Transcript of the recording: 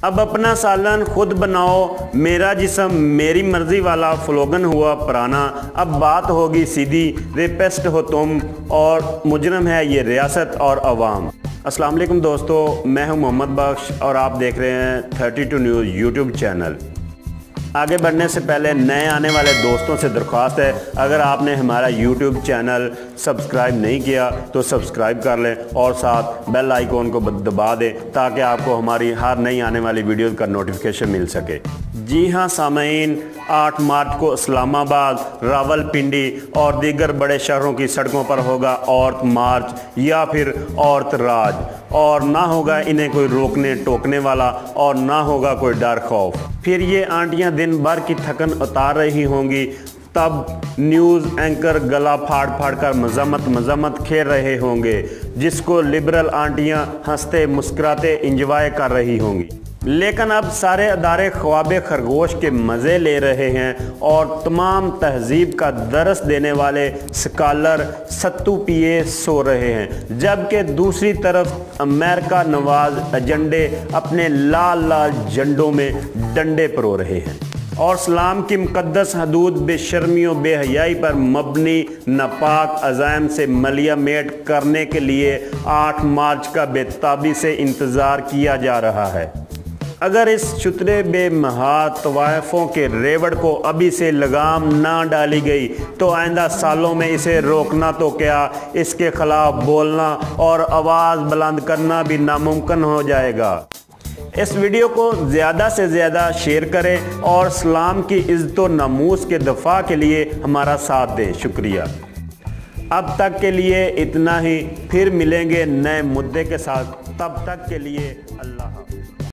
اب اپنا سالن خود بناؤ، میرا جسم میری مرضی والا سلوگن ہوا پرانا، اب بات ہوگی سیدھی، ریپسٹ ہو تم اور مجرم ہے یہ ریاست اور عوام۔ السلام علیکم دوستو، میں ہوں محمد بخش اور آپ دیکھ رہے ہیں 32 نیوز یوٹیوب چینل۔ آگے بڑھنے سے پہلے نئے آنے والے دوستوں سے درخواست ہے، اگر آپ نے ہمارا یوٹیوب چینل سبسکرائب نہیں کیا تو سبسکرائب کر لیں اور ساتھ بیل آئیکن کو دبا دیں تاکہ آپ کو ہماری ہر نئی آنے والی ویڈیوز کا نوٹیفیکیشن مل سکے۔ جی ہاں سامعین، 8 مارچ کو اسلام آباد، راولپنڈی اور دیگر بڑے شہروں کی سڑکوں پر ہوگا عورت مارچ یا پھر عورت راج، اور نہ ہوگا انہیں کوئی روکنے ٹوکنے والا اور نہ ہوگا کوئی ڈر خوف۔ پھر یہ آنٹیاں دن بھر کی تھکن اتار رہی ہوں گی، تب نیوز اینکر گلا پھاڑ پھاڑ کر مذمت کھیر رہے ہوں گے، جس کو لبرل آنٹیاں ہنستے مسکراتے انجوائے کر رہی ہوں گی۔ لیکن اب سارے ادارے خواب خرگوش کے مزے لے رہے ہیں اور تمام تہذیب کا درس دینے والے سکالر ستو پیے سو رہے ہیں، جبکہ دوسری طرف امریکہ نواز ایجنڈے اپنے لال لال جھنڈوں میں ڈنڈے پرو رہے ہیں اور اسلام کی مقدس حدود بے شرمی و بے حیائی پر مبنی ناپاک عزائم سے ملیہ میٹ کرنے کے لیے 8 مارچ کا بے تابی سے انتظار کیا جا رہا ہے۔ اگر اس چترے بے محاط طوائفوں کے ریوڑ کو ابھی سے لگام نہ ڈالی گئی تو آئندہ سالوں میں اسے روکنا تو کیا، اس کے خلاف بولنا اور آواز بلند کرنا بھی ناممکن ہو جائے گا۔ اس ویڈیو کو زیادہ سے زیادہ شیئر کریں اور اسلام کی عزت و ناموس کے دفاع کے لیے ہمارا ساتھ دیں۔ شکریہ۔ اب تک کے لیے اتنا ہی، پھر ملیں گے نئے مدعے کے ساتھ، تب تک کے لیے اللہ حافظ۔